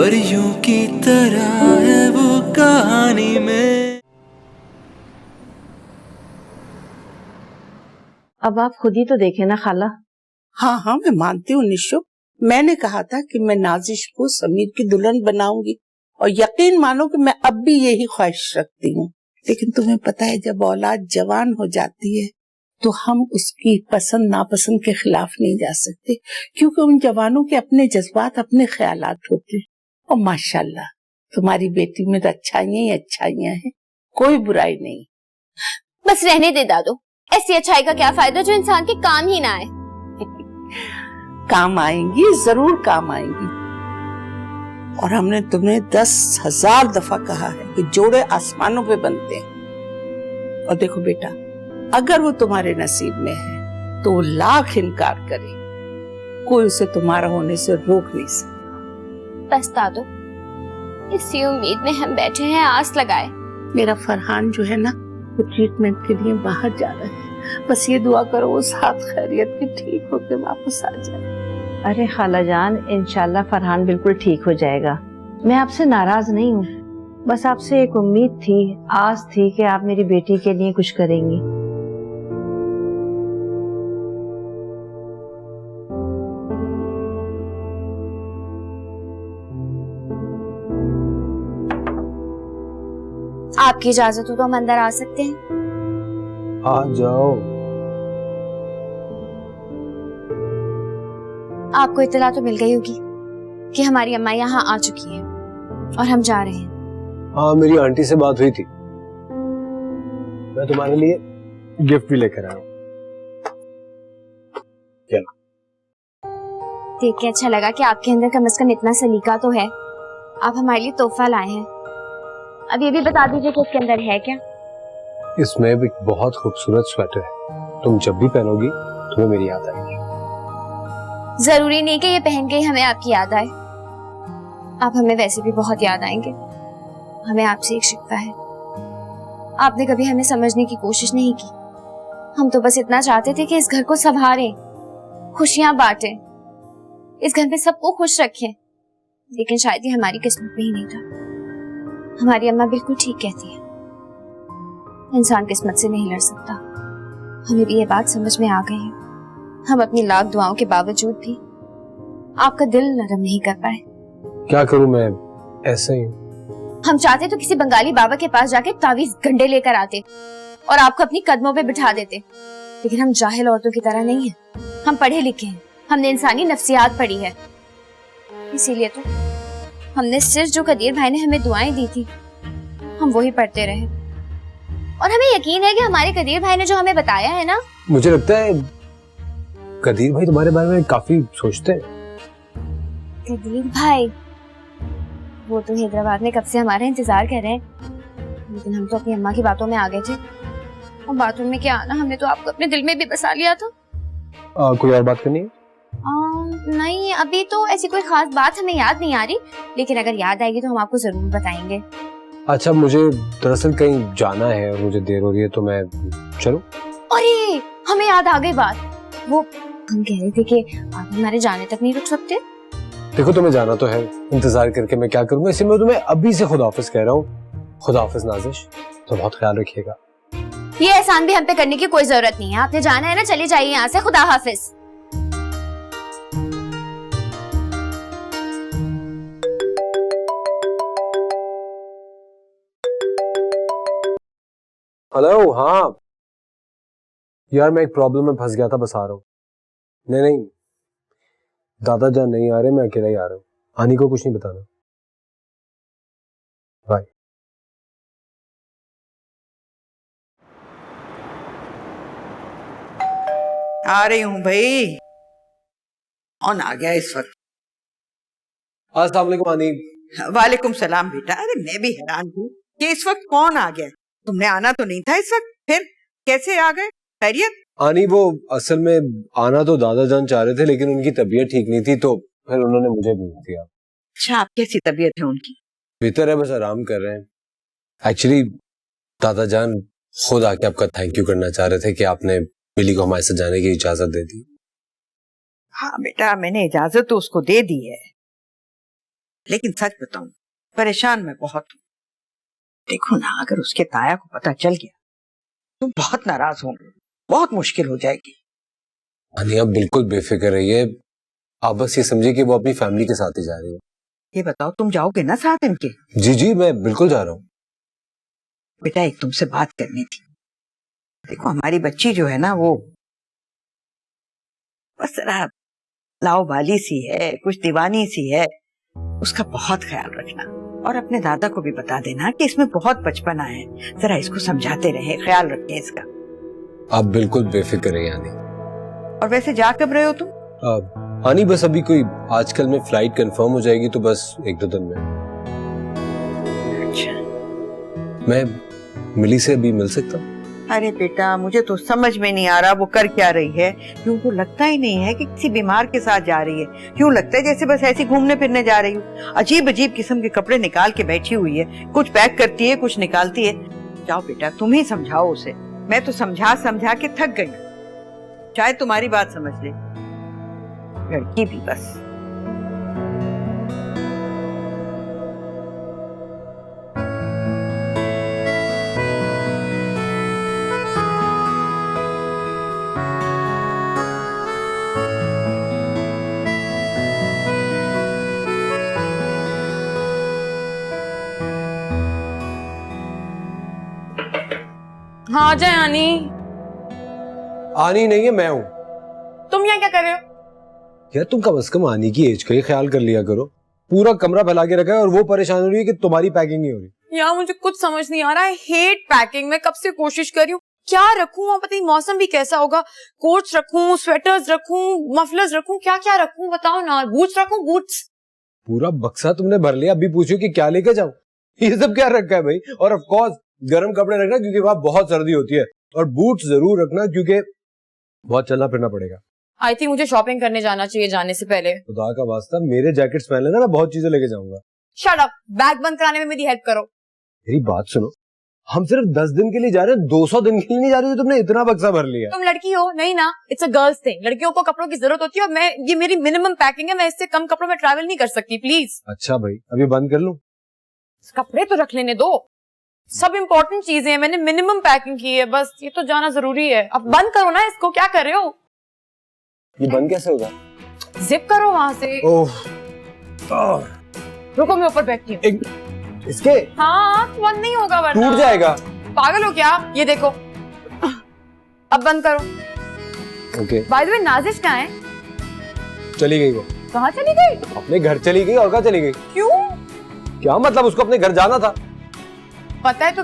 परियों की तरह है वो कहानी में। अब आप खुद ही तो देखें ना खाला। हाँ हाँ, मैं मानती हूँ निशो। मैंने कहा था कि मैं नाजिश को समीर की दुल्हन बनाऊंगी, और यकीन मानो कि मैं अब भी यही ख्वाहिश रखती हूँ। लेकिन तुम्हें पता है, जब औलाद जवान हो जाती है तो हम उसकी पसंद नापसंद के खिलाफ नहीं जा सकते, क्योंकि उन जवानों के अपने जज्बात, अपने ख्यालात होते हैं। और माशाल्लाह तुम्हारी बेटी में तो अच्छाइयां ही अच्छाइयां हैं, कोई बुराई नहीं। बस रहने दे दादू, ऐसी अच्छाई का क्या फायदा जो इंसान के काम ही ना आए। काम आएंगी, जरूर काम आएंगी। और हमने तुम्हें 10,000 दफा कहा है कि जोड़े आसमानों पे बनते हैं। और देखो बेटा, अगर वो तुम्हारे नसीब में है तो वो लाख इनकार करे, कोई उसे तुम्हारा होने से रोक नहीं सकता। बस दादू, इसी उम्मीद में हम बैठे हैं आस लगाए। मेरा फरहान जो है ना, वो ट्रीटमेंट के लिए बाहर जा रहा है। बस ये दुआ करो वो साथ खैरियत के ठीक होकर वापस आ जाए। अरे खाला जान, इंशाल्लाह फरहान बिल्कुल ठीक हो जाएगा। मैं आपसे नाराज नहीं हूँ, बस आपसे एक उम्मीद थी, आस थी कि आप मेरी बेटी के लिए कुछ करेंगी। आपकी इजाजत हो तो हम अंदर आ सकते हैं? आ जाओ। आपको इत्तला तो मिल गई होगी कि हमारी अम्मा यहाँ आ चुकी है और हम जा रहे हैं। हाँ, मेरी आंटी से बात हुई थी, मैं तुम्हारे लिए गिफ्ट भी लेकर आया हूँ। चलो। देख के अच्छा लगा कि आपके अंदर कम से कम इतना सलीका तो है। आप हमारे लिए तोहफा लाए हैं। अब ये भी बता दीजिए कि इसके अंदर है क्या? इसमें भी बहुत खूबसूरत स्वेटर है, तुम जब भी पहनोगी तुम्हें मेरी याद आएगी। जरूरी नहीं कि ये पहन के ही हमें आपकी याद आए, आप हमें वैसे भी बहुत याद आएंगे। हमें आपसे एक शिकवा है, आपने कभी हमें समझने की कोशिश नहीं की। हम तो बस इतना चाहते थे कि इस घर को संभालें, खुशियां बांटें, इस घर में सबको खुश रखें। लेकिन शायद ये हमारी किस्मत में ही नहीं था। हमारी अम्मा बिल्कुल ठीक कहती है, इंसान किस्मत से नहीं लड़ सकता। हमें भी ये बात समझ में आ गई है। हम अपनी लाख दुआओं के बावजूद भी आपका दिल नरम नहीं कर पाए। क्या करूं मैं, ऐसे ही। हम चाहते तो किसी बंगाली बाबा के पास जाके तावीज गंडे लेकर आते और आपको अपनी कदमों पे बिठा देते, लेकिन हम जाहिल औरतों की तरह नहीं है। हम पढ़े लिखे हैं, हमने इंसानी नफ्सियात पढ़ी है। इसीलिए तो हमने सिर्फ जो कदीर भाई ने हमें दुआएं दी थी, हम वही पढ़ते रहे। और हमें यकीन है कि हमारे कदीर भाई ने जो हमें बताया है ना, मुझे लगता है कदीर भाई तुम्हारे बारे में काफी सोचते हैं। कदीर भाई, वो तो हैदराबाद में कब से हमारा इंतजार कर रहे हैं, लेकिन हम तो अपनी अम्मा की बातों में आ गए थे। और बातों में क्या आना, हमने तो आपको अपने दिल में भी बसा लिया था। कोई और बात करनी है? नहीं, अभी तो ऐसी कोई खास बात हमें याद नहीं आ रही, लेकिन अगर याद आएगी तो हम आपको जरूर बताएंगे। अच्छा, मुझे दरअसल कहीं जाना है और मुझे देर हो रही है, तो मैं चलूं? अरे हमें याद आ गई बात, वो हम कह रहे थे कि आप हमारे जाने तक नहीं रुक सकते। देखो, तुम्हें जाना तो है, इंतजार करके मैं क्या करूंगा, इसलिए मैं तुम्हें अभी से खुदा हाफिज कह रहा हूँ। खुदा हाफिज नाजिश, तो बहुत ख्याल रखिएगा। ये एहसान भी हम पे करने की कोई जरूरत नहीं है, आपने जाना है ना, चले जाइए यहाँ से। खुदा हाफिज। हेलो। हाँ यार, मैं एक प्रॉब्लम में फंस गया था, बस आ रहा हूँ। नहीं, दादा जान नहीं आ रहे, मैं अकेला ही आ रहा हूँ। आनी को कुछ नहीं बताना। बाय। आ रही हूँ भाई। कौन आ गया इस वक्त? अस्सलाम वालेकुम आनी। वालेकुम सलाम बेटा। अरे मैं भी हैरान हूँ कि इस वक्त कौन आ गया। तुमने आना तो नहीं था इस वक्त, फिर कैसे आ गए? खैरियत? आनी, वो असल में आना तो दादा जान चाह रहे थे, लेकिन उनकी तबीयत ठीक नहीं थी, तो फिर उन्होंने मुझे भेज दिया। अच्छा, आप कैसी तबीयत है उनकी? बेहतर है, बस आराम कर रहे हैं। एक्चुअली दादा जान खुद आके आपका थैंक यू करना चाह रहे थे कि आपने बिली को हमारे साथ जाने की इजाजत दे दी। हाँ बेटा, मैंने इजाजत तो उसको दे दी है, लेकिन सच बताऊं, परेशान मैं बहुत हूँ। देखो ना, अगर उसके ताया को पता चल गया तो बहुत नाराज होंगे, बहुत मुश्किल हो जाएगी। अनिया बिल्कुल बेफिक्र रहिए, आप बस ये समझिए कि वो अपनी फैमिली के साथ ही जा रही है। ये बताओ, तुम जाओगे ना साथ इनके? जी जी, मैं बिल्कुल जा रहा हूँ। बेटा, एक तुमसे बात करनी थी। देखो, हमारी बच्ची जो है ना, वो बस जरा लाओबाली सी है, कुछ दीवानी सी है। उसका बहुत ख्याल रखना, और अपने दादा को भी बता देना कि इसमें बहुत बचपना है। जरा इसको समझाते रहे, ख्याल रखें इसका। आप बिल्कुल बेफिक्र रहिए आनी। और वैसे जा कब रहे हो तुम? आनी बस अभी कोई आजकल में फ्लाइट कंफर्म हो जाएगी तो बस 1-2 दिन में। अच्छा। मैं मिली से अभी मिल सकता हूँ? अरे बेटा, मुझे तो समझ में नहीं आ रहा वो कर क्या रही है। यूं तो लगता ही नहीं है कि किसी बीमार के साथ जा रही है। यूं लगता है जैसे बस ऐसे घूमने फिरने जा रही हूँ। अजीब अजीब किस्म के कपड़े निकाल के बैठी हुई है, कुछ पैक करती है, कुछ निकालती है। जाओ बेटा, तुम ही समझाओ उसे। मैं तो समझा समझा के थक गई, शायद तुम्हारी बात समझ ले। लड़की भी बस। हाँ, आ जाए आनी। आनी नहीं है, मैं हूँ। तुम यहाँ क्या कर रहे हो? यार तुम कम से कम आनी की एज का ही ख्याल कर लिया करो। पूरा कमरा फैला के रखा है और वो परेशान हो रही है कि तुम्हारी पैकिंग नहीं हो रही। यार मुझे कुछ समझ नहीं आ रहा है। Hate packing. मैं कब से कोशिश कर रही हूँ, क्या रखूं, वहाँ पता नहीं मौसम भी कैसा होगा। कोट्स रखूं, स्वेटर्स रखूं, मफलर्स रखूं, क्या क्या रखूं बताओ ना। बूट्स रखूं, बूट्स। पूरा बक्सा तुमने भर लिया, अभी पूछो कि क्या लेके जाऊं। ये सब क्या रखा है भाई? और ऑफ कोर्स गर्म कपड़े रखना क्योंकि वहां बहुत सर्दी होती है, और बूट जरूर रखना क्योंकि बहुत चलना फिरना पड़ेगा। आई थिंक मुझे शॉपिंग करने जाना चाहिए जाने से पहले। खुदा का वास्ता मेरे जैकेट्स पहन लेना, मैं बहुत चीजें लेके जाऊंगा। शट अप, बैग बंद कराने में मेरी हेल्प करो। मेरी बात सुनो, हम सिर्फ 10 दिन के लिए जा रहे हैं, 200 दिन के लिए नहीं जा रहे हो। तुमने इतना बक्सा भर लिया। तुम लड़की हो नहीं ना, इट्स अ गर्ल्स थिंग। लड़कियों को कपड़ों की जरूरत होती है और मैं, ये मेरी मिनिमम पैकिंग है। मैं इससे कम कपड़ों में ट्रैवल नहीं कर सकती, प्लीज। अच्छा भाई, अभी बंद कर लूं? कपड़े तो रख लेने दो, सब इम्पोर्टेंट चीजें हैं। मैंने मिनिमम पैकिंग की है, बस ये तो जाना जरूरी है। अब बंद करो ना इसको, क्या कर रहे हो? ये बंद कैसे होगा? जिप करो वहां से। ओह, रुको, मैं ऊपर बैठती हूँ। इसके हाँ, बंद नहीं होगा वरना टूट जाएगा। पागल हो क्या? ये देखो, अब बंद करो। Okay. By the way, Nazish कहाँ है? चली गई वो। कहाँ चली गई? अपने घर चली गई, और कहाँ चली गई? क्यों? क्या मतलब, उसको अपने घर जाना था। पता है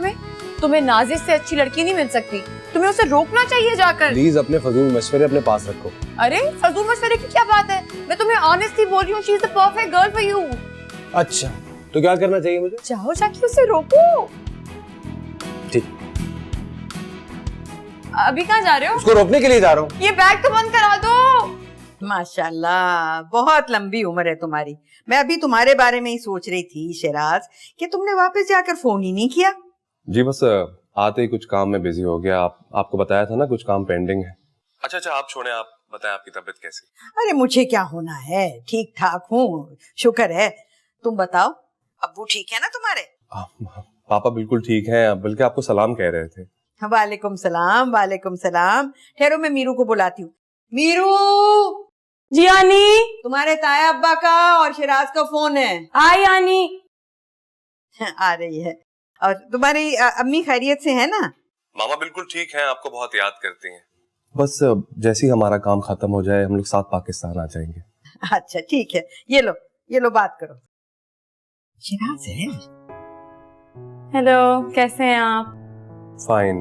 तुम्हें नाजिश से अच्छी लड़की नहीं मिल सकती। तुम्हें उसे रोकना चाहिए जाकर। प्लीज अपने फजूल मशवरे अपने पास रखो। अरे फजूल मशवरे की क्या बात है? मैं तुम्हें ऑनेस्टली बोल रही हूँ, she is the perfect girl for you. अच्छा, तो क्या करना चाहिए मुझे? जाओ जाके उसे रोको। ठीक। अभी कहाँ जा रहे हो? उसको रोकने के लिए जा रहा हूँ। ये बैग तो बंद करा दो। माशाल्लाह, बहुत लंबी उम्र है तुम्हारी। मैं अभी तुम्हारे बारे में ही सोच रही थी शिराज, कि तुमने वापस जाकर फोन ही नहीं किया। जी बस आते ही कुछ काम में बिजी हो गया। आपको बताया था ना, कुछ काम पेंडिंग है। अच्छा, आप छोड़े, आप बताएं आपकी तबीयत कैसी? अरे मुझे क्या होना है, ठीक ठाक हूँ, शुक्र है। तुम बताओ, अब्बू ठीक है ना तुम्हारे? पापा बिल्कुल ठीक हैं, बल्कि आपको सलाम कह रहे थे। वालेकुम सलाम, वालेकुम सलाम। ठहरो, मैं मीरू को बुलाती हूँ। मीरू! जी आनी। तुम्हारे ताया अब्बा का और शिराज का फोन है। आई आनी। आ रही है। और तुम्हारी अम्मी खैरियत से है ना? मामा बिल्कुल ठीक हैं, आपको बहुत याद करती हैं। बस जैसे ही हमारा काम खत्म हो जाए, हम लोग साथ पाकिस्तान आ जाएंगे। अच्छा ठीक है, ये लो बात करो। शिराज है। हेलो, कैसे हैं आप? फाइन।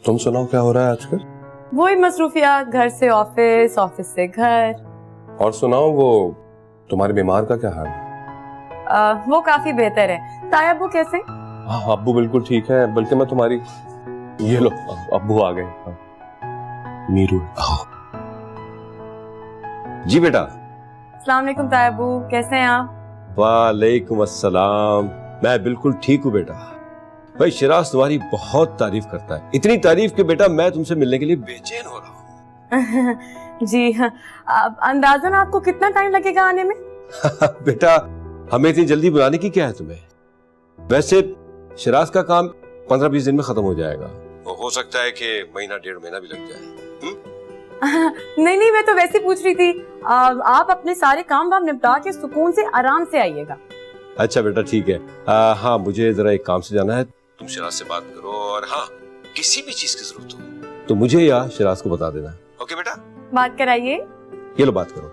तुम सुनाओ, क्या हो रहा है आजकल? वही मसरूफियात, घर से ऑफिस, ऑफिस से घर। और सुनाओ, वो तुम्हारे बीमार का क्या हाल है? वो काफी बेहतर है। ताया अब्बू कैसे? हाँ, अब्बू बिल्कुल ठीक है, बल्कि मैं तुम्हारी, ये लो अब्बू आ गए। मीरू। जी बेटा। अस्सलाम वालेकुम ताया अब्बू, कैसे हैं आप? वालेकुम अस्सलाम, मैं बिल्कुल ठीक हूँ बेटा। भाई शिराज तुम्हारी बहुत तारीफ करता है, इतनी तारीफ कि बेटा मैं तुमसे मिलने के लिए बेचैन हो रहा हूँ। जी हाँ। अंदाजन आपको कितना टाइम लगेगा आने में? बेटा हमें इतनी जल्दी बुलाने की क्या है तुम्हें? वैसे शिराज का काम 15-20 दिन में खत्म हो जाएगा। हो सकता है कि महीना 1.5 महीना भी लग जाए। नहीं नहीं, मैं तो वैसे पूछ रही थी, आप अपने सारे काम वाम निपटा के सुकून से आराम से आइएगा। अच्छा बेटा ठीक है। हाँ मुझे जरा एक काम से जाना है, तुम शिराज से बात करो और हाँ किसी भी चीज की जरूरत हो तो मुझे या शिराज को बता देना। ओके बेटा? बात कराइए। ये लो बात करो।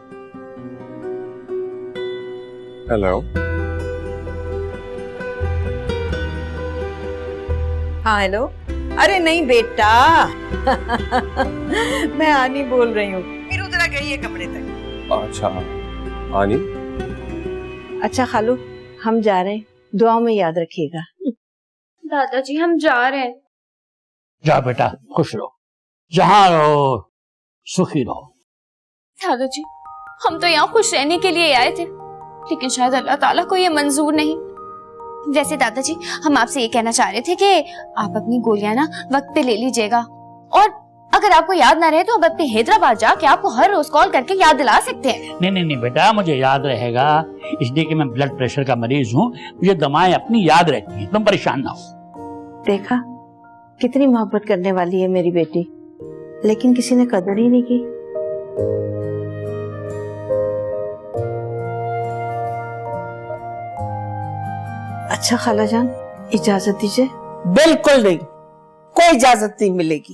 हेलो। हाँ हेलो। अरे नहीं बेटा मैं आनी बोल रही हूँ, फिर उधर गई है कमरे तक। अच्छा आनी। अच्छा खालू, हम जा रहे हैं, दुआओं में याद रखिएगा। दादाजी हम जा रहे हैं। जा बेटा, खुश रहो, जहाँ रहो सुखी रहो। दादाजी हम तो यहाँ खुश रहने के लिए आए थे, लेकिन शायद अल्लाह ताला को ये मंजूर नहीं। वैसे दादाजी हम आपसे ये कहना चाह रहे थे कि आप अपनी गोलियां ना वक्त पे ले लीजिएगा, और अगर आपको याद ना रहे तो अब अपने हैदराबाद जाके आपको हर रोज कॉल करके याद दिला सकते हैं। नहीं नहीं नहीं बेटा, मुझे याद रहेगा, इसलिए कि मैं ब्लड प्रेशर का मरीज हूँ, मुझे दवाएं अपनी याद रहती हैं, तुम परेशान ना हो। देखा कितनी मोहब्बत करने वाली है मेरी बेटी, लेकिन किसी ने कदर ही नहीं की। अच्छा खाला जान, इजाजत दीजिए। बिल्कुल नहीं, कोई इजाजत नहीं मिलेगी।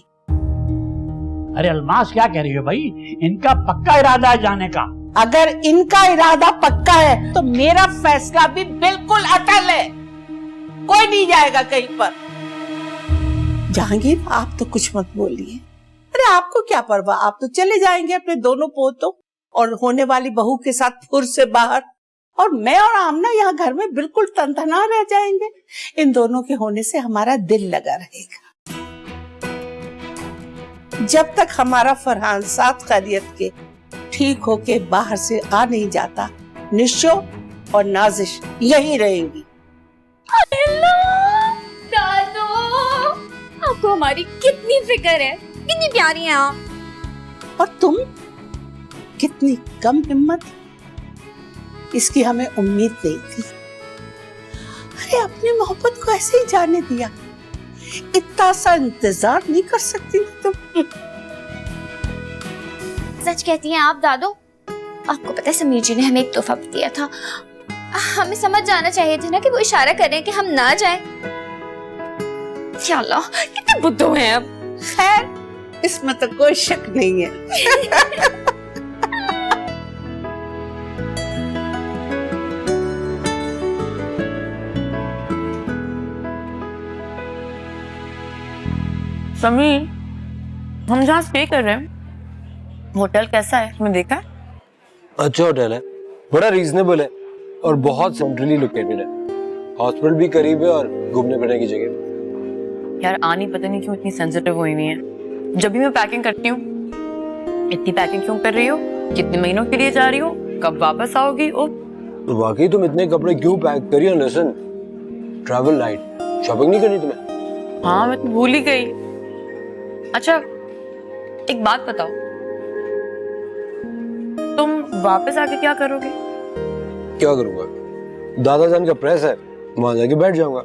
अरे अलमास क्या कह रही हो भाई, इनका पक्का इरादा है जाने का। अगर इनका इरादा पक्का है तो मेरा फैसला भी बिल्कुल अटल है, कोई नहीं जाएगा कहीं पर। जहांगीर आप तो कुछ मत बोलिए। अरे आपको क्या परवाह, आप तो चले जाएंगे अपने दोनों पोतों और होने वाली बहू के साथ फुर से बाहर, और मैं और आमना यहाँ घर में बिल्कुल तनतना रह जाएंगे। इन दोनों के होने से हमारा दिल लगा रहेगा। जब तक हमारा फरहान साथ खैरियत के ठीक होके बाहर से आ नहीं जाता, निशो और नाजिश यहीं रहेंगी। दादू आपको हमारी कितनी फिक्र है, कितनी प्यारी हैं आप। और तुम कितनी कम हिम्मत, इसकी हमें उम्मीद नहीं थी। अरे अपनी मोहब्बत को ऐसे ही जाने दिया, इतना सा इंतजार नहीं कर सकती तुम। सच कहती हैं आप दादू। आपको पता है समीर जी ने हमें एक तोहफा दिया था, हमें समझ जाना चाहिए था ना कि वो इशारा करें कि हम ना जाएं। या अल्लाह कितने बुद्धू हैं अब। खैर इसमें तो कोई शक नहीं है। समीर, हम जहाँ स्टे कर रहे हैं होटल कैसा है, तुमने देखा? अच्छा होटल है, बड़ा रीजनेबल है और बहुत सेंट्रली लोकेटेड है। हॉस्पिटल भी करीब है और घूमने फिरने की जगह। यार आनी पता नहीं क्यों इतनी सेंसिटिव हुई हुई है। जब भी मैं पैकिंग करती हूँ, इतनी पैकिंग क्यों कर रही हो, कितने महीनों के लिए जा रही हो, कब वापस आओगी? ओ तो वाकई तुम इतने कपड़े क्यों पैक करी हो? लिसन, ट्रैवल लाइट, शॉपिंग नहीं करनी तुम्हें? हाँ मैं तो भूल ही गई। अच्छा एक बात बताओ, तुम वापस आके क्या करोगे? क्या करूंगा, दादा जान का प्रेस है, वहां जाके बैठ जाऊंगा।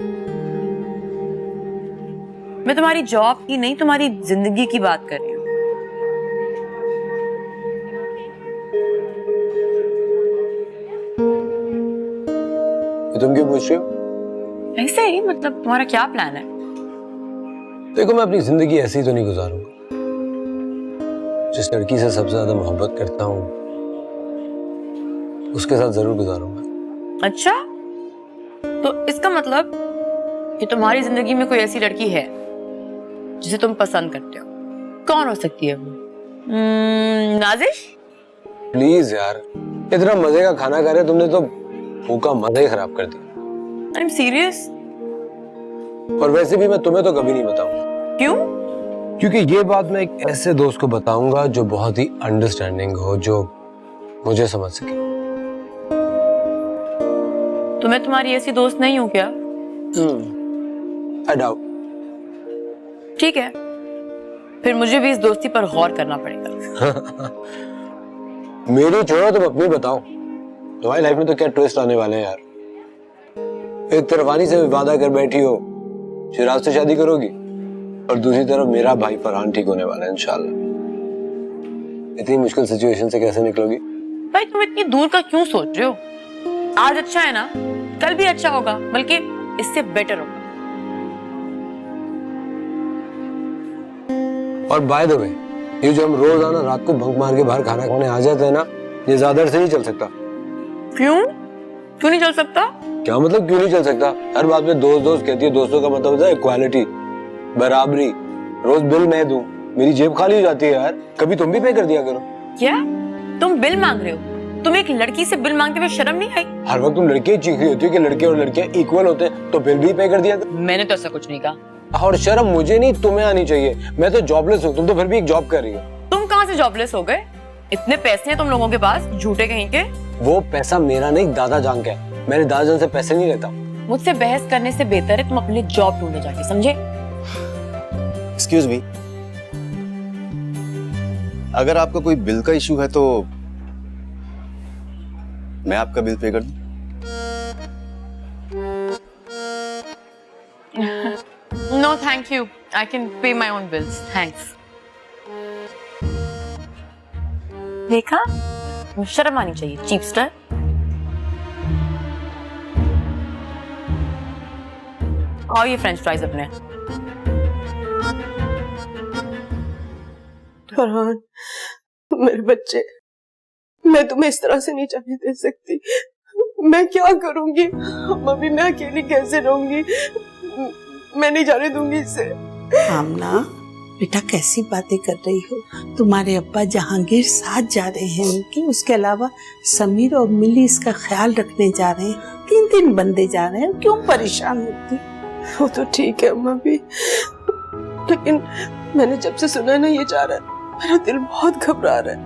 मैं तुम्हारी जॉब की नहीं, तुम्हारी जिंदगी की बात कर रही हूँ। तुम क्यों पूछ रहे हो? ऐसे ही, मतलब तुम्हारा क्या प्लान है? देखो मैं अपनी जिंदगी ऐसे ही तो नहीं गुजारूंगा। जिस लड़की से सबसे ज्यादा मोहब्बत करता हूँ उसके साथ जरूर गुजारूंगा। अच्छा, तो इसका मतलब कि तुम्हारी जिंदगी में कोई ऐसी लड़की है जिसे तुम पसंद करते हो। कौन हो सकती है वो? नाजिश? प्लीज यार, इतना मजे का खाना खा रहे तुमने तो भूख का मजा ही खराब कर दिया। I am serious. और वैसे भी मैं तुम्हें तो कभी नहीं बताऊंगा। क्यों? क्योंकि ये बात मैं एक ऐसे दोस्त को बताऊंगा जो बहुत ही अंडरस्टैंडिंग हो, जो मुझे समझ सके। तो मैं तुम्हारी ऐसी दोस्त नहीं हूँ क्या? I doubt। ठीक है, फिर मुझे भी इस दोस्ती पर गौर करना पड़ेगा। मेरी छोड़ो, तुम अपनी बताओ। तुम्हारी लाइफ में तो क्या ट्विस्ट आने वाले हैं यार। एक तरफ वानी से वादा कर बैठी हो शिराज से शादी करोगी, और दूसरी तरफ मेरा भाई फरहान ठीक होने वाला है इंशाल्लाह। इतनी मुश्किल सिचुएशन से कैसे निकलोगी? भाई तुम इतनी दूर का क्यों सोच रहे हो? आज अच्छा है ना, कल भी अच्छा होगा, बल्कि इससे बेटर होगा। और बाय द वे, ये जो हम रोजाना रात को बंक मार के बाहर खाना खाने आ जाते हैं ना, ये ज्यादा से नहीं चल सकता। क्यों नहीं चल सकता? क्या मतलब क्यों नहीं चल सकता? हर बात में दोस्त दोस्त कहती है। दोस्तों का मतलब होता है इक्वालिटी, बराबरी। रोज बिल मैं दूं, मेरी जेब खाली हो जाती है यार। कभी तुम भी पे कर दिया करो। क्या तुम बिल मांग रहे हो? तुम एक लड़की से बिल मांगते हुए शर्म नहीं आई? हर वक्त तुम लड़के चीख रही होती हो कि लड़के और लड़कियां इक्वल होते हैं, तो बिल भी पे कर दिया करो। मैंने तो ऐसा कुछ नहीं कहा। और शर्म मुझे नहीं, तुम्हें आनी चाहिए। मैं तो जॉबलेस हूँ, तुम तो फिर भी एक जॉब कर रही हो। तुम कहाँ से जॉबलेस हो गए? इतने पैसे हैं तुम लोगों के पास, झूठे कहीं के। वो पैसा मेरा नहीं, दादा जान का है। मैंने दादा जान से पैसे नहीं लेता। मुझसे बहस करने से बेहतर है तुम अपने लिए जॉब ढूंढने जाके, समझे? एक्सक्यूज मी, अगर आपका कोई बिल का इशू है तो मैं आपका बिल पे कर दूं? No thank you, I can pay my own bills, thanks. देखा, शर्म आनी चाहिए, चीपस्टर। और ये फ्रेंच फ्राइज अपने। फरहान, मेरे बच्चे, मैं तुम्हें इस तरह से नहीं जाने दे सकती। मैं क्या करूंगी? मम्मी, मैं अकेली कैसे रहूंगी? मैं नहीं जाने दूंगी इसे। आमना बेटा, कैसी बातें कर रही हो? तुम्हारे अब्बा जहांगीर साथ जा रहे हैं उनकी, उसके अलावा समीर और मिली इसका ख्याल रखने जा रहे हैं। 3 बंदे जा रहे हैं, क्यों परेशान होती? वो तो ठीक है मम्मी, लेकिन मैंने जब से सुना है ना ये जा रहा है, मेरा दिल बहुत घबरा रहा है।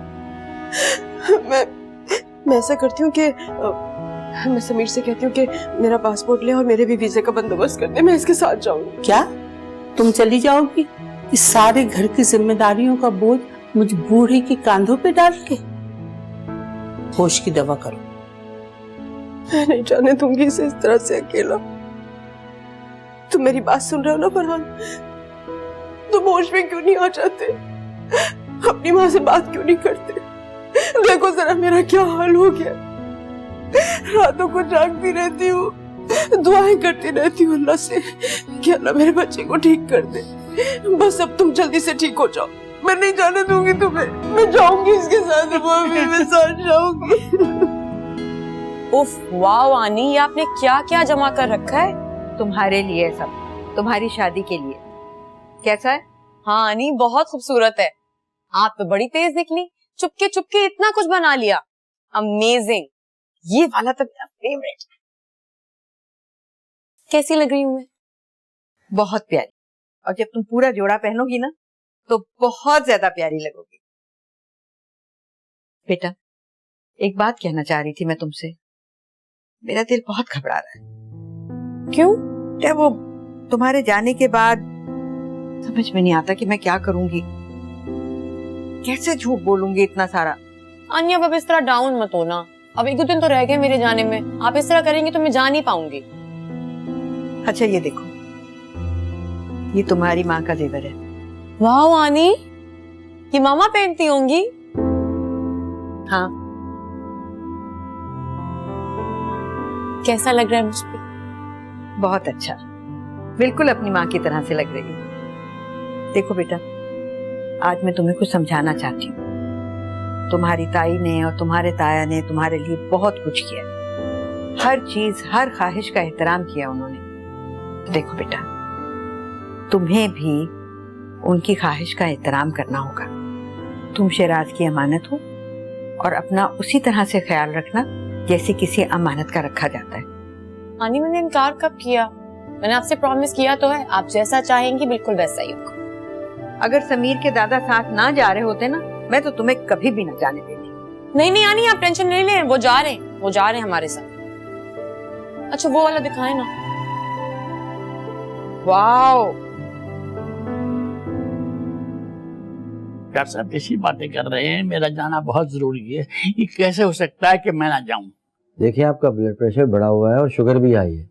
मैं ऐसा करती हूँ कि मैं समीर से कहती हूँ कि मेरा पासपोर्ट ले और मेरे भी वीजे का बंदोबस्त कर दे, मैं इसके साथ जाऊंगी। क्या तुम चली जाओगी? इस सारे घर की जिम्मेदारियों का बोझ मुझ बूढ़ी के कांधों पे डाल के? होश की दवा करो। मैं नहीं जाने दूंगी इसे इस तरह से अकेला। तुम मेरी बात सुन रहे हो ना फरहान? तुम होश में क्यों नहीं आ जाते? अपनी माँ से बात क्यों नहीं करते? देखो जरा मेरा क्या हाल हो गया। रातों को जागती रहती हूँ, दुआएं करती रहती हूँ अल्लाह से कि अल्लाह मेरे बच्चे को ठीक कर दे। बस अब तुम जल्दी से ठीक हो जाओ। मैं नहीं जाने दूंगी तुम्हें। मैं जाऊंगी इसके साथ, मम्मी, मैं साथ जाऊंगी। उफ, वाओ आनी, ये आपने क्या क्या जमा कर रखा है? तुम्हारे लिए सब, तुम्हारी शादी के लिए। कैसा है? हाँ आनी, बहुत खूबसूरत है। आप तो बड़ी तेज निकली, चुपके चुपके इतना कुछ बना लिया। अमेजिंग, ये वाला तो मेरा फेवरेट। कैसी लग रही हूँ मैं? बहुत प्यारी। और जब तुम पूरा जोड़ा पहनोगी ना तो बहुत ज्यादा प्यारी लगोगी। बेटा, एक बात कहना चाह रही थी मैं तुमसे। मेरा दिल बहुत घबरा रहा है। क्यों? क्या वो तुम्हारे जाने के बाद समझ में नहीं आता कि मैं क्या करूंगी, कैसे झूठ बोलूंगी इतना सारा। अन्य अब इस तरह डाउन मत होना। अब 1-2 दिन तो रह गए मेरे जाने में। आप इस तरह करेंगे तो मैं जा नहीं पाऊंगी। अच्छा ये देखो, ये तुम्हारी माँ का जेवर है। वाह आनी, ये मामा पहनती होंगी। हाँ। कैसा लग रहा है मुझ पे? बहुत अच्छा, बिल्कुल अपनी माँ की तरह से लग रही है। देखो बेटा, आज मैं तुम्हें कुछ समझाना चाहती हूँ। तुम्हारी ताई ने और तुम्हारे ताया ने तुम्हारे लिए बहुत कुछ किया, हर चीज, हर ख्वाहिश का एहतराम किया उन्होंने। देखो बेटा, तुम्हें भी उनकी ख्वाहिश का एहतराम करना होगा। तुम शिराज की अमानत हो और अपना उसी तरह से ख्याल रखना जैसे किसी अमानत का रखा जाता है। आनी, मैंने इनकार कब किया? मैंने आपसे प्रॉमिस किया तो है, आप जैसा चाहेंगी बिल्कुल वैसा ही होगा। अगर समीर के दादा साथ ना जा रहे होते ना, मैं तो तुम्हें कभी भी ना जाने देती। नहीं नहीं आनी, आप टेंशन नहीं ले, वो जा रहे हैं हमारे साथ। अच्छा वो वाला दिखाए ना। वाओ, डॉक्टर साहब कैसी बातें कर रहे हैं? मेरा जाना बहुत जरूरी है। ये कैसे हो सकता है कि मैं ना जाऊं? देखिए, आपका ब्लड प्रेशर बढ़ा हुआ है और शुगर भी हाई है।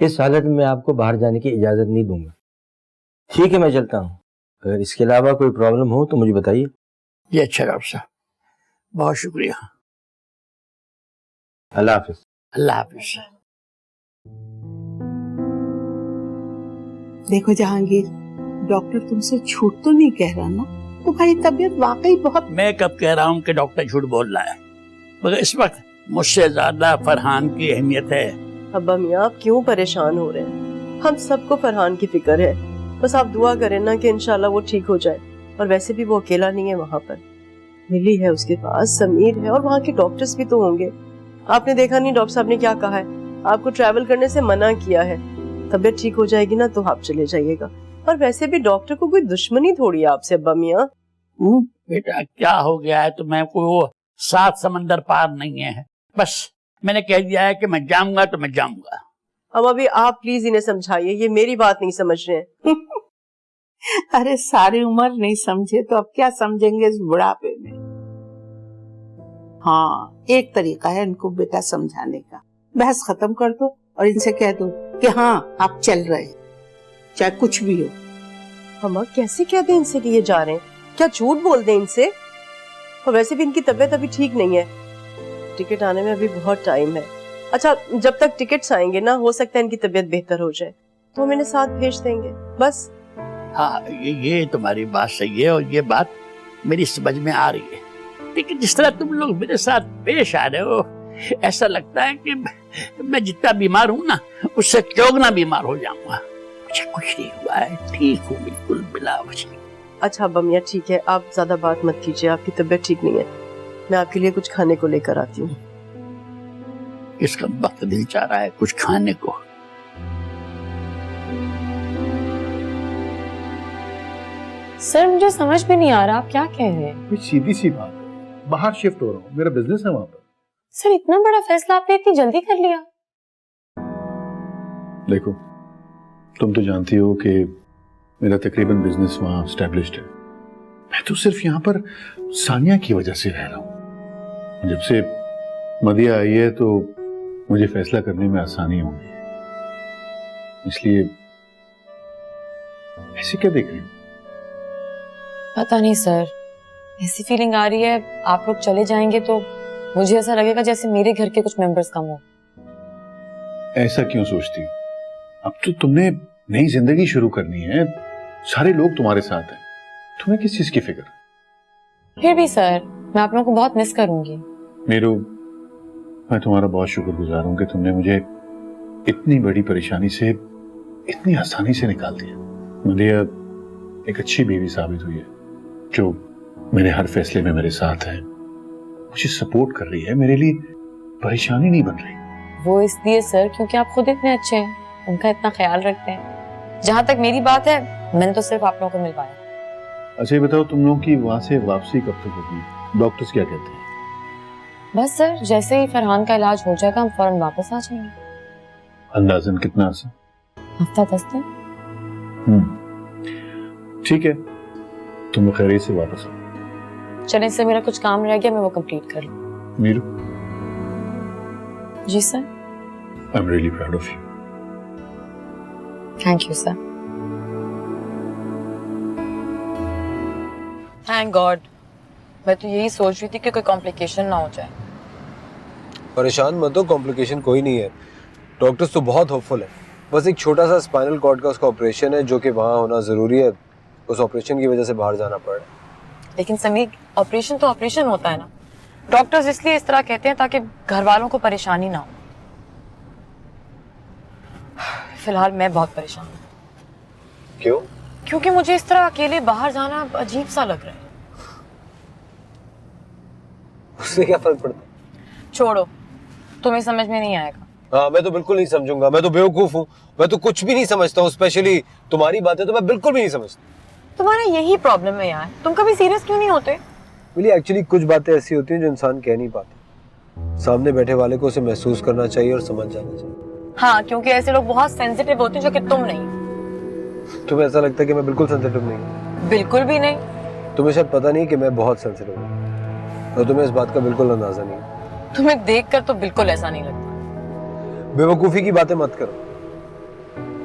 इस हालत में मैं आपको बाहर जाने की इजाजत नहीं दूंगा। ठीक है, मैं चलता हूँ। अगर इसके अलावा कोई प्रॉब्लम हो तो मुझे बताइए। ये अच्छा डॉक्टर साहब, बहुत शुक्रिया। अल्लाह हाफिज। अल्लाह हाफिज। देखो जहांगीर, डॉक्टर तुमसे झूठ तो नहीं कह रहा ना? तुम्हारी तबीयत वाकई बहुत। मैं कब कह रहा हूँ कि डॉक्टर झूठ बोल रहा है, मगर इस वक्त मुझसे ज्यादा फरहान की अहमियत है। अब्बा मियाँ, आप क्यों परेशान हो रहे हैं? हम सबको फरहान की फिक्र है। बस आप दुआ करें ना कि इंशाल्लाह वो ठीक हो जाए। और वैसे भी वो अकेला नहीं है वहाँ पर, मिली है उसके पास, समीर है और वहाँ के डॉक्टर्स भी तो होंगे। आपने देखा नहीं डॉक्टर साहब ने क्या कहा है? आपको ट्रैवल करने से मना किया है। तबीयत ठीक हो जाएगी ना तो आप चले जाइएगा। और वैसे भी डॉक्टर को कोई दुश्मनी थोड़ी है आपसे अब्बा मियाँ। बेटा क्या हो गया है? तो मैं कोई वो 7 समंदर पार नहीं है। बस मैंने कह दिया है कि मैं जाऊंगा तो मैं जाऊंगा। अब अभी आप प्लीज इन्हें समझाइए, ये मेरी बात नहीं समझ रहे हैं। अरे सारी उम्र नहीं समझे तो अब क्या समझेंगे इस बुढ़ापे में? हाँ, एक तरीका है इनको बेटा समझाने का। बहस खत्म कर दो और इनसे कह दो कि हाँ आप चल रहे, चाहे कुछ भी हो। हम कैसे कह दें इनसे कि ये जा रहे हैं? क्या झूठ बोल दें इनसे? और वैसे भी इनकी तबीयत अभी ठीक नहीं है, टिकट आने में अभी बहुत टाइम है। अच्छा, जब तक टिकट्स आएंगे ना, हो सकता है इनकी तबीयत बेहतर हो जाए तो हम इन्हें साथ भेज देंगे बस। हाँ, ये तुम्हारी बात सही है और ये बात मेरी समझ में आ रही है, लेकिन जिस तरह तुम लोग मेरे साथ पेश आ रहे हो, ऐसा लगता है कि मैं जितना बीमार हूँ ना, उससे चौगुना बीमार हो जाऊंगा। मुझे कुछ नहीं हुआ है, ठीक हूँ बिल्कुल बिला वजह। अच्छा अब्बा मियाँ ठीक है, आप ज्यादा बात मत कीजिए, आपकी तबीयत ठीक नहीं है। मैं आपके लिए कुछ खाने को लेकर आती हूँ। इसका वक्त दिल चाह रहा है कुछ खाने को। सर मुझे समझ में नहीं आ रहा आप क्या कह रहे हैं। कुछ सीधी सी बात है, बाहर शिफ्ट हो रहा हूँ, मेरा बिजनेस है वहां पर। सर इतना बड़ा फैसला आपने इतनी जल्दी कर लिया? देखो, तुम तो जानती हो कि मेरा तकरीबन बिजनेस वहां स्टैब्लिश्ड है। मैं तो सिर्फ यहाँ पर सानिया की वजह से रह रहा हूँ। जब से मदिया आई है तो मुझे फैसला करने में आसानी हो गई है, इसलिए ऐसे क्या देख रही हो? पता नहीं सर, ऐसी फीलिंग आ रही है आप लोग चले जाएंगे तो मुझे ऐसा लगेगा जैसे मेरे घर के कुछ मेंबर्स कम हो। ऐसा क्यों सोचती हो? अब तो तुमने नई जिंदगी शुरू करनी है, सारे लोग तुम्हारे साथ हैं, तुम्हें किस चीज की फिक्र? फिर भी सर, मैं आप लोगों को बहुत मिस करूंगी। मीरू, मैं तुम्हारा बहुत शुक्रगुजार हूं कि तुमने मुझे इतनी बड़ी परेशानी से इतनी आसानी से निकाल दिया। मदिया एक अच्छी बीवी साबित हुई है, जो मेरे हर फैसले में मेरे साथ है, मुझे सपोर्ट कर रही है, मेरे लिए परेशानी नहीं बन रही। वो इसलिए सर क्योंकि आप खुद इतने अच्छे हैं, उनका इतना ख्याल रखते हैं। जहाँ तक मेरी बात है, मैंने तो सिर्फ आप लोगों को मिल पाया। अच्छा ये बताओ, तुम लोगों की वहां से वापसी कब तक होगी? डॉक्टर्स क्या कहते हैं? बस सर, जैसे ही फरहान का इलाज हो जाएगा हम फौरन वापस आ जाएंगे। अंदाजन कितना अर्सा? हफ्ता 10 दिन। ठीक है, तुम खैरियत से वापस आओ। चलें सर, मेरा कुछ काम रह गया, मैं वो कंप्लीट कर लूं। मीरू। जी sir. I am really proud of you. Thank you sir. Thank God, मैं तो यही सोच रही थी कि कोई कॉम्प्लिकेशन ना हो जाए। परेशान मत हो, कॉम्प्लिकेशन कोई नहीं है। डॉक्टर्स तो बहुत होपफुल है। बस एक छोटा सा स्पाइनल कॉर्ड का उसका ऑपरेशन है, जो कि वहाँ होना ज़रूरी है। उस ऑपरेशन की वजह से बाहर जाना पड़ रहा है। लेकिन समीर, ऑपरेशन तो ऑपरेशन होता है ना। डॉक्टर्स इसलिए इस तरह कहते हैं ताकि घर वालों को परेशानी ना हो। फिलहाल मैं बहुत परेशान हूँ। क्यों? क्योंकि मुझे इस तरह अकेले बाहर जाना अजीब सा लग रहा है। उससे क्या फर्क पड़ता है? छोड़ो, तुम्हें समझ में नहीं आएगा। हाँ, मैं तो बिल्कुल नहीं समझूंगा। मैं तो बेवकूफ हूँ, मैं तो कुछ भी नहीं समझता हूँ। स्पेशली तुम्हारी बातें तो मैं बिल्कुल भी नहीं समझता। तुम्हारा यही प्रॉब्लम है यार, तुम कभी सीरियस क्यों नहीं होते? बोलिए, एक्चुअली कुछ बातें ऐसी होती हैं जो इंसान कह नहीं पाता। सामने बैठे वाले को उसे महसूस करना चाहिए और समझ जाना चाहिए। हाँ, क्योंकि ऐसे लोग बहुत सेंसिटिव होते हैं जो कि तुम नहीं। तुम्हें ऐसा लगता है कि मैं बिल्कुल सेंसिटिव नहीं हूँ? बिल्कुल भी नहीं। तुम्हें शायद पता नहीं कि मैं बहुत सेंसिटिव हूँ, और तुम्हें इस बात का बिल्कुल अंदाजा नहीं है। तुम्हें देखकर तो बिल्कुल ऐसा नहीं लगता। बेवकूफी की बातें मत करो।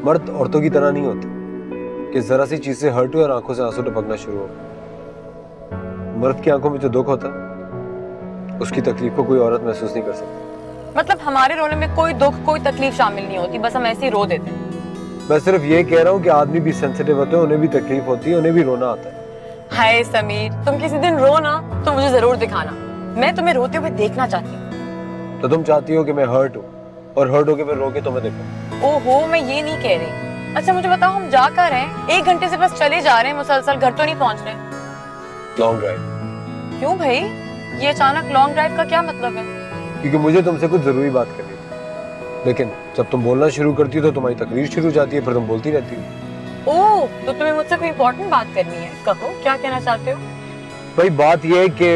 मर्द औरतों की तरह नहीं होते कि जरा सी चीज से हर्ट हुए और आंखों से आंसू टपकना शुरू हो। मर्द की आंखों में जो दुख होता है उसकी तकलीफ को कोई औरत महसूस नहीं कर सकती। मतलब हमारे रोने में कोई दुख कोई तकलीफ शामिल नहीं होती, बस हम ऐसे ही रो देते हैं। मैं सिर्फ ये कह रहा हूँ कि आदमी भी सेंसिटिव होते हैं, उन्हें भी तकलीफ होती है, उन्हें भी रोना आता है। हाय समीर, तुम किसी दिन रो ना तो मुझे जरूर दिखाना, मैं तुम्हें रोते हुए देखना चाहती हूँ। तो तुम चाहती हो कि मैं हर्ट हूँ और हर्ट होके मैं रो के तुम्हें देखूं? ओहो, मैं ये नहीं कह रही। अच्छा मुझे बताओ, हम जा कर रहे हैं? 1 घंटे से बस चले जा रहे हैं मुसलसल, घर तो नहीं पहुँच रहे। Long drive. क्यों भाई, ये अचानक लॉन्ग ड्राइव का क्या मतलब है? क्योंकि मुझे तुमसे कुछ जरूरी बात करनी थी, लेकिन जब तुम बोलना शुरू करती हो तो तुम्हारी तकरीर शुरू हो जाती है, फिर तुम बोलती रहती हो। ओह, तो तुम्हें मुझसे कोई इम्पोर्टेंट बात करनी है? कहो, क्या कहना चाहते हो? भाई बात यह है कि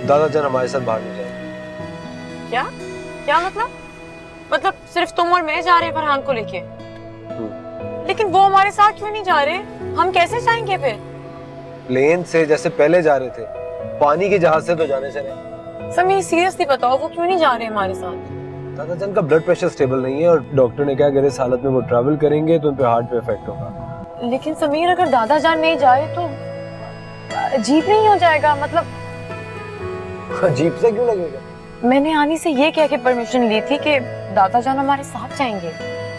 दादा जान हमारे साथ बाहर नहीं जाए। क्या क्या मतलब सिर्फ तुम और मैं जा रहे हैं फरहान को लेके? लेकिन वो हमारे साथ क्यों नहीं जा रहे? हम कैसे जाएंगे फिर? प्लेन से जैसे पहले जा रहे थे, पानी के जहाज से तो जाने चले। समीर सीरियसली बताओ, वो क्यों नहीं जा रहे हमारे साथ? दादा जान का ब्लड प्रेशर स्टेबल नहीं है और डॉक्टर ने कहा अगर इस हालत में वो ट्रैवल करेंगे तो उन पे हार्ट पे इफेक्ट होगा। लेकिन समीर, अगर दादा जान नहीं जा रहे तो अजीब नहीं हो जाएगा? मतलब अजीब सा क्यों लगेगा? मैंने आनी से ये कह के परमिशन ली थी कि दादा जान हमारे साथ जाएंगे।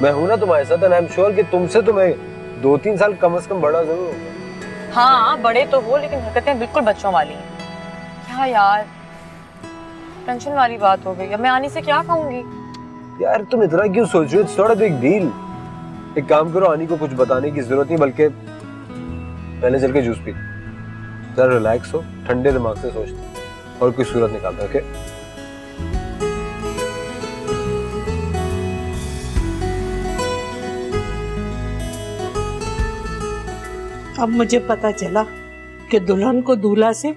मैं हूं ना तुम्हारे साथ, एंड आई एम श्योर कि तुमसे तो मैं 2-3 साल कम से कम बड़ा जरूर होगा। हाँ, बड़े तो हो, लेकिन हरकतें बिल्कुल बच्चों वाली हैं। क्या यार, टेंशन वाली बात हो गई। अब मैं आनी से क्या कहूंगी? यार तुम इतना क्यों सोच रही हो? It's not a big deal. एक काम करो, आनी को कुछ बताने की जरूरत नहीं, बल्कि पहले चल के जूस पी, जरा रिलैक्स हो, ठंडे दिमाग से सोचते और कोई सूरत निकालते। ओके? अब मुझे पता चला कि दुल्हन को दूल्हा से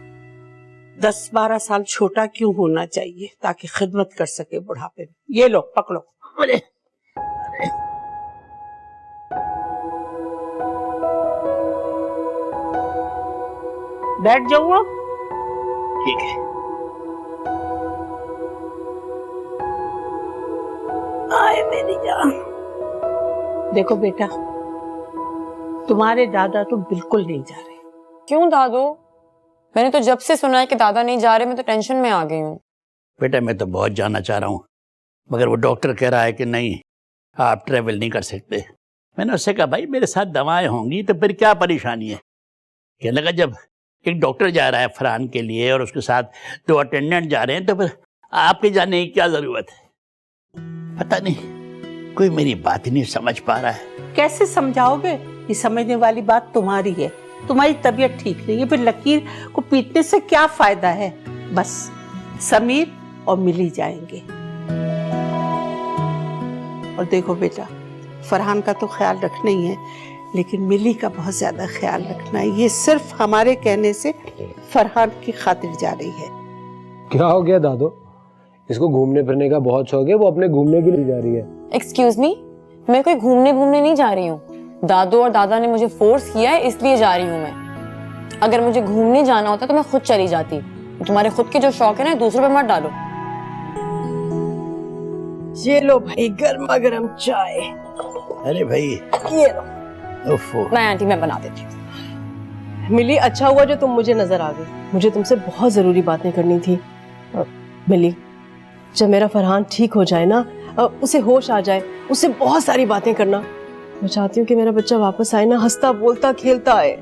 10-12 साल छोटा क्यों होना चाहिए, ताकि खिदमत कर सके बुढ़ापे में। ये लो पकड़ो। अरे बैठ जाऊँ? ठीक है। आए मेरी जान। देखो बेटा, तुम्हारे दादा तो बिल्कुल नहीं जा रहे। क्यों दादू? मैंने तो जब से सुना है कि दादा नहीं जा रहे, मैं तो टेंशन में आ गई हूँ। बेटा मैं तो बहुत जाना चाह रहा हूँ, मगर वो डॉक्टर कह रहा है कि नहीं, आप ट्रेवल नहीं कर सकते। मैंने उससे कहा भाई मेरे साथ दवाएं होंगी तो फिर क्या परेशानी है? कहने लगा जब एक डॉक्टर जा रहा है फरहान के लिए और उसके साथ 2 अटेंडेंट जा रहे हैं तो फिर आपके जाने की क्या जरूरत है? पता नहीं, कोई मेरी बात ही नहीं समझ पा रहा है। कैसे समझाओगे? ये समझने वाली बात तुम्हारी है। तुम्हारी तबीयत ठीक नहीं है, फिर लकीर को पीटने से क्या फायदा है? बस समीर और मिली जाएंगे। और देखो बेटा, फरहान का तो ख्याल रखना ही है, लेकिन मिली का बहुत ज्यादा ख्याल रखना है। ये सिर्फ हमारे कहने से फरहान की खातिर जा रही है। क्या हो गया दादो? इसको घूमने फिरने का बहुत शौक है, वो अपने घूमने के लिए जा रही है। एक्सक्यूज मी, मैं कोई घूमने नहीं जा रही हूँ। दादू और दादा ने मुझे फोर्स किया है, इसलिए जा रही हूँ मैं। अगर मुझे घूमने जाना होता तो मैं खुद चली जाती। तुम्हारे खुद के जो शौक है ना, दूसरों पे मत डालो। ये लो भाई गर्मा गर्म चाय। अरे भाई ये लो। ओफो। मैं आंटी मैं बना देती हूँ। मिली, अच्छा हुआ जो तुम मुझे नजर आ गई। मुझे तुमसे बहुत जरूरी बातें करनी थी। मिली, जब मेरा फरहान ठीक हो जाए ना, उसे होश आ जाए, उससे बहुत सारी बातें करना। मैं चाहती हूँ कि मेरा बच्चा वापस आए ना, हंसता बोलता खेलता आए।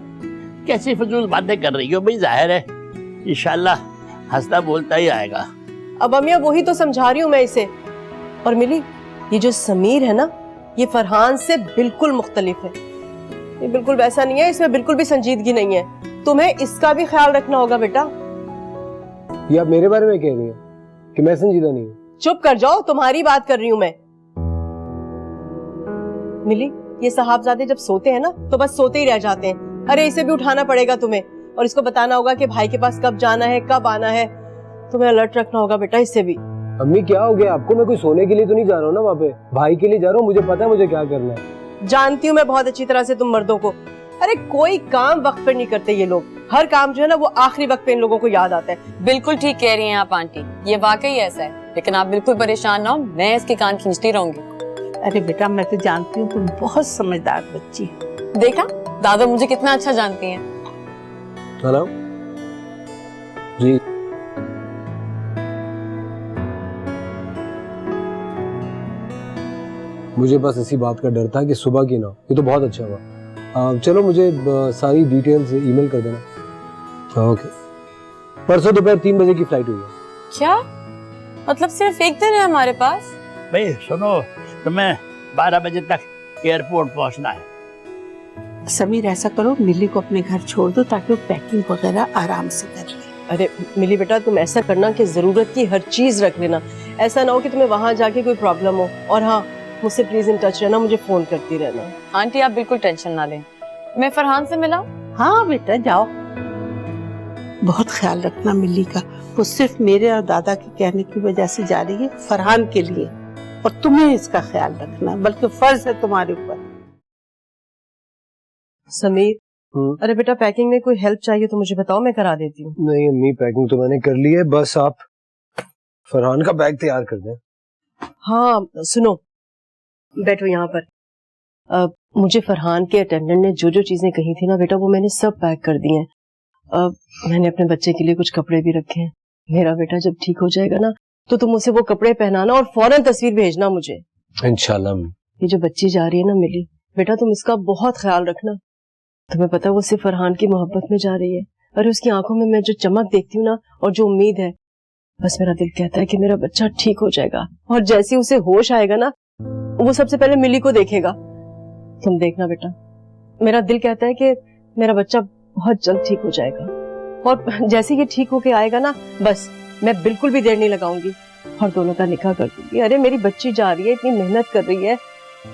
कैसी फजूल बातें कर रही हो भाई? जाहिर है इंशाल्लाह हंसता बोलता ही आएगा। अब अमिया वही तो समझा रही हूँ मैं इसे। और मिली, ये जो समीर है ना, ये फरहान से बिल्कुल मुख्तलिफ है। ये बिल्कुल वैसा नहीं है, इसमें बिल्कुल भी संजीदगी नहीं है। तुम्हें इसका भी ख्याल रखना होगा बेटा। ये आप मेरे बारे में कह रही हैं कि मैं संजीदा नहीं हूँ? चुप कर जाओ, तुम्हारी बात कर रही हूँ मैं। मिली, ये साहबजादे जब सोते हैं ना तो बस सोते ही रह जाते हैं। अरे इसे भी उठाना पड़ेगा तुम्हें, और इसको बताना होगा कि भाई के पास कब जाना है, कब आना है। तुम्हें अलर्ट रखना होगा बेटा इससे भी। अम्मी क्या हो गया आपको? मैं कोई सोने के लिए तो नहीं जा रहा हूँ ना, वहाँ पे भाई के लिए जा रहा हूँ। मुझे पता है मुझे क्या करना है। जानती हूँ मैं बहुत अच्छी तरह से तुम मर्दों को। अरे कोई काम वक्त पर नहीं करते ये लोग। हर काम जो है ना वो आखिरी वक्त पे इन लोगों को याद आता है। बिल्कुल ठीक कह रही हैं आप आंटी, ये वाकई ऐसा है। लेकिन आप बिल्कुल परेशान ना हो, मैं इसके कान खींचती रहूंगी। अरे बेटा मैं तो जानती हूँ तुम बहुत समझदार बच्ची हो। देखा दादा मुझे कितना अच्छा जानती हैं। हेलो जी, मुझे बस इसी बात का डर था कि सुबह की ना, ये तो बहुत अच्छा हुआ। चलो मुझे सारी डिटेल्स ईमेल कर देना। ओके, परसों दोपहर 3 बजे की फ्लाइट हुई है। क्या मतलब सिर्फ एक दिन है हमारे पास? भाई सुनो, तुम्हें 12 बजे तक एयरपोर्ट पहुंचना है। समीर ऐसा करो, मिली को अपने घर छोड़ दो ताकि वो पैकिंग वगैरह आराम से कर ले। अरे मिली बेटा तुम ऐसा करना कि जरूरत की हर चीज रख लेना, ऐसा ना हो कि तुम्हें वहां जाके कोई प्रॉब्लम हो। और हाँ, मुझसे प्लीज इन टच रहना, मुझे फोन करती रहना। आंटी आप बिल्कुल टेंशन ना लें। मैं फरहान से मिला? हाँ बेटा जाओ, बहुत ख्याल रखना मिली का। वो सिर्फ मेरे और दादा के कहने की वजह से जा रही है, फरहान के लिए, और तुम्हें इसका ख्याल रखना बल्कि फर्ज है तुम्हारे ऊपर। समीर, अरे बेटा पैकिंग में कोई हेल्प चाहिए तो मुझे बताओ, मैं करा देती हूँ। नहीं अम्मी, पैकिंग तो मैंने कर ली है, बस आप फरहान का बैग तैयार कर दें। हाँ सुनो, बैठो यहाँ पर। मुझे फरहान के अटेंडेंट ने जो जो चीजें कही थी ना बेटा, वो मैंने सब पैक कर दी हैं। मैंने अपने बच्चे के लिए कुछ कपड़े भी रखे हैं। मेरा बेटा जब ठीक हो जाएगा ना तो तुम उसे वो कपड़े पहनाना और फौरन तस्वीर भेजना मुझे। इंशाल्लाह। ये जो बच्ची जा रही है ना मिली, बेटा तुम इसका बहुत ख्याल रखना। तुम्हें पता है वो सिर्फ फरहान की मोहब्बत में जा रही है। अरे उसकी आंखों में मैं जो चमक देखती हूँ ना, और जो उम्मीद है, बस मेरा दिल कहता है कि मेरा बच्चा ठीक हो जाएगा। और जैसे उसे होश आएगा ना, वो सबसे पहले मिली को देखेगा। तुम देखना बेटा, मेरा दिल कहता है कि मेरा बच्चा बहुत जल्द ठीक हो जाएगा। और जैसे ये ठीक होके आएगा ना, बस मैं बिल्कुल भी देर नहीं लगाऊंगी और दोनों का निकाह कर दूंगी। अरे मेरी बच्ची जा रही है, इतनी मेहनत कर रही है,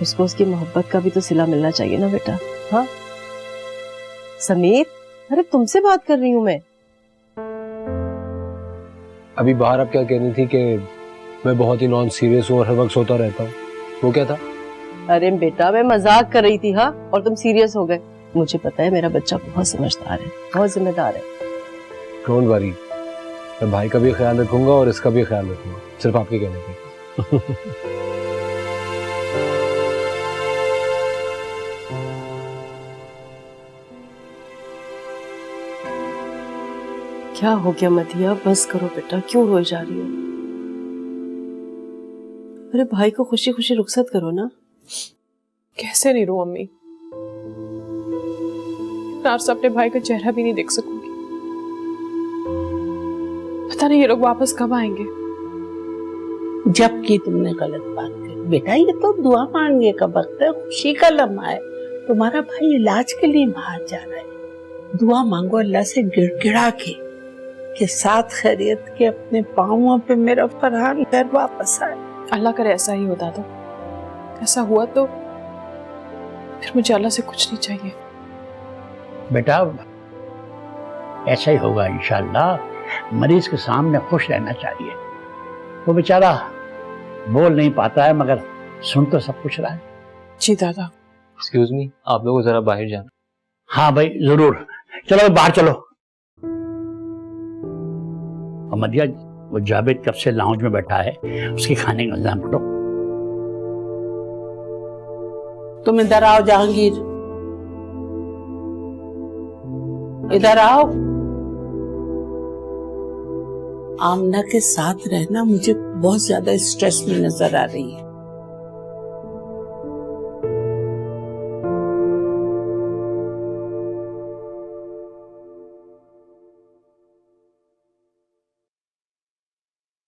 उसको उसकी मोहब्बत का भी तो सिला मिलना चाहिए ना बेटा। हाँ समीर, अरे तुमसे बात कर रही हूँ मैं। अभी बाहर आप क्या कह रही थी कि मैं बहुत ही नॉन सीरियस हूँ और हर वक्त सोता रहता हूँ, वो क्या था? अरे बेटा मैं मजाक कर रही थी। हाँ, और तुम सीरियस हो गए। मुझे पता है मेरा बच्चा बहुत समझदार है, बहुत जिम्मेदार है। डोंट वरी, मैं भाई का भी ख्याल रखूंगा और इसका भी ख्याल रखूंगा, सिर्फ आपके कहने पे। क्या हो गया मदिया, बस करो बेटा, क्यों रोई जा रही हो? अरे भाई को खुशी खुशी रुखसत करो ना। कैसे नहीं रो अम्मी, नार्स अपने भाई का चेहरा भी नहीं देख सकूंगी। पता नहीं ये लोग वापस कब आएंगे। जब की तुमने गलत बात करी बेटा, ये तो दुआ मांगने का वक्त है, खुशी का लम्हा है। तुम्हारा भाई इलाज के लिए बाहर जा रहा है, दुआ मांगो अल्लाह से गिड़गिड़ा के कि साथ खैरियत के अपने पांवों पे मेरा फरहान घर वापस आए। अल्लाह करे ऐसा ही होता तो, ऐसा हुआ तो फिर मुझे अल्लाह से कुछ नहीं चाहिए। बेटा ऐसा ही होगा इंशाल्लाह। मरीज के सामने खुश रहना चाहिए। वो बेचारा बोल नहीं पाता है मगर सुन तो सब कुछ रहा है। जी दादा। एक्सक्यूज मी, आप लोगों जरा बाहर जाना। हाँ भाई जरूर, चलो बाहर चलो। और मदिया, वो जावेद कब से लाउंज में बैठा है, उसके खाने का इंतजाम करो। तुम इधर आओ जहांगीर, इधर आओ। आमना के साथ रहना मुझे बहुत ज्यादा स्ट्रेस में नजर आ रही है।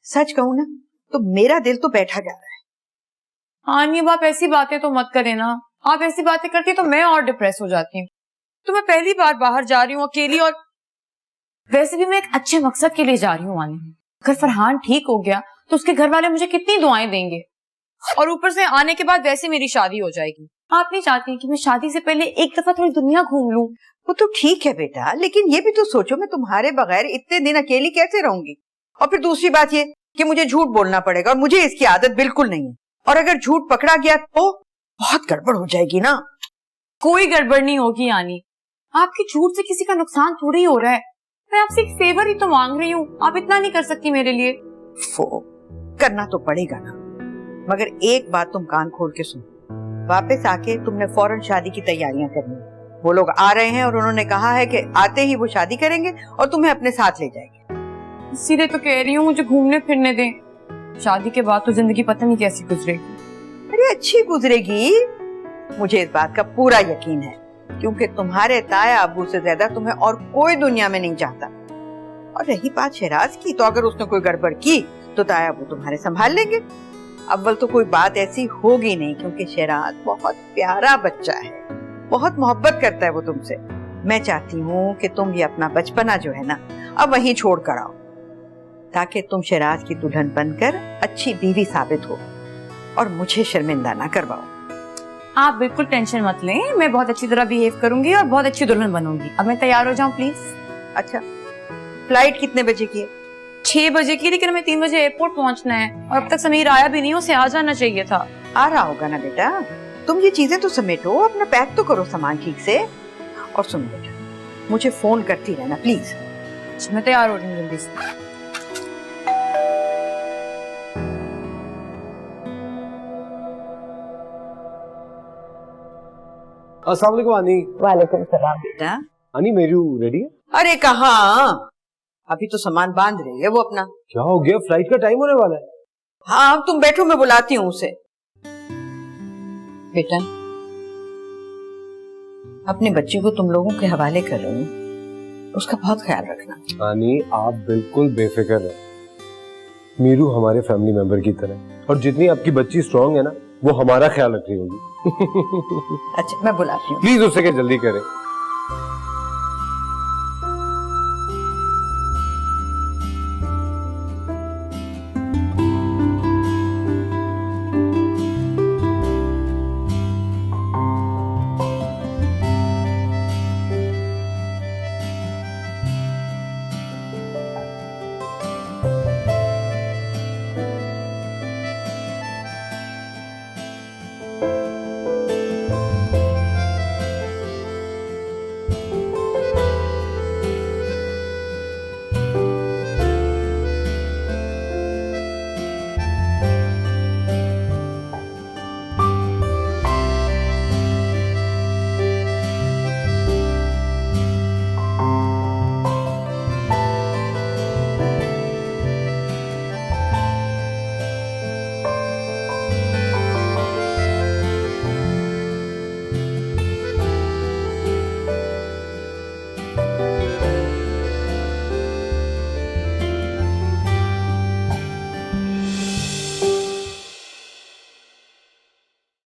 सच कहूं ना तो मेरा दिल तो बैठा जा रहा है। हाँ अब आप ऐसी बातें तो मत करें ना। आप ऐसी बातें करती तो मैं और डिप्रेस हो जाती हूँ। तो मैं पहली बार बाहर जा रही हूँ अकेली, और वैसे भी मैं एक अच्छे मकसद के लिए जा रही हूँ आने। अगर फरहान ठीक हो गया तो उसके घर वाले मुझे कितनी दुआएं देंगे, और ऊपर से आने के बाद वैसे मेरी शादी हो जाएगी। आप नहीं चाहती कि मैं शादी से पहले एक दफा थोड़ी दुनिया घूम लूं? वो तो ठीक है बेटा, लेकिन ये भी तो सोचो मैं तुम्हारे बगैर इतने दिन अकेली कैसे रहूंगी। और फिर दूसरी बात ये कि मुझे झूठ बोलना पड़ेगा, और मुझे इसकी आदत बिल्कुल नहीं है। और अगर झूठ पकड़ा गया तो बहुत गड़बड़ हो जाएगी ना। कोई गड़बड़ नहीं होगी यानी। आपकी छूट से किसी का नुकसान थोड़ी हो रहा है। मैं आपसे एक फेवर ही तो मांग रही हूँ, आप इतना नहीं कर सकती मेरे लिए? करना तो पड़ेगा ना, मगर एक बात तुम कान खोल के सुनो, वापस आके तुमने फौरन शादी की तैयारियां करनी है। वो लोग आ रहे हैं और उन्होंने कहा है कि आते ही वो शादी करेंगे और तुम्हें अपने साथ ले जाएंगे। इसीलिए तो कह रही हूँ मुझे घूमने फिरने दें। शादी के बाद तो जिंदगी पता नहीं कैसी गुजरेगी। अरे अच्छी गुजरेगी, मुझे इस बात का पूरा यकीन है, क्योंकि तुम्हारे ताया अबू से ज्यादा तुम्हें और कोई दुनिया में नहीं चाहता। और रही बात शहराज की, तो अगर उसने कोई गड़बड़ की तो ताया अबू तुम्हारे संभाल लेंगे। अव्वल तो कोई बात ऐसी होगी नहीं, क्योंकि शहराज बहुत प्यारा बच्चा है, बहुत मोहब्बत करता है वो तुमसे। मैं चाहती हूँ कि तुम ये अपना बचपना जो है ना, अब वहीं छोड़ कर आओ, ताकि तुम शहराज की दुल्हन बनकर अच्छी बीवी साबित हो और मुझे शर्मिंदा ना करवाओ। आप बिल्कुल टेंशन मत लें, मैं बहुत अच्छी तरह बिहेव करूंगी और बहुत अच्छी दुल्हन बनूंगी। अब मैं तैयार हो जाऊं प्लीज? अच्छा, फ्लाइट कितने बजे की है? 6 बजे की, लेकिन हमें 3 बजे एयरपोर्ट पहुंचना है और अब तक समीर आया भी नहीं, उसे आ जाना चाहिए था। आ रहा होगा ना बेटा, तुम ये चीजें तो समेटो, अपना पैक तो करो सामान ठीक से। और सुनो बेटा, मुझे फोन करती रहना प्लीज। मैं तैयार हो रही हूँ जल्दी से। अस्सलाम वालेकुम आनी। वालेकुम सलाम बेटा। आनी मेरू रेडी है? अरे कहाँ, अभी तो सामान बांध रही है वो अपना। क्या हो गया, फ्लाइट का टाइम होने वाला है। हाँ तुम बैठो, मैं बुलाती हूँ उसे। बेटा, अपने बच्चे को तुम लोगों के हवाले कर रही हूँ, उसका बहुत ख्याल रखना। आनी आप बिल्कुल बेफिक्र है, मीरू हमारे फैमिली मेंबर की तरह, और जितनी आपकी बच्ची स्ट्रांग है ना, वो हमारा ख्याल रख रही होगी। अच्छा मैं बुलाती हूँ। प्लीज उससे क्या जल्दी करें।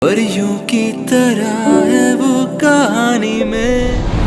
परियों की तरह है वो कहानी में।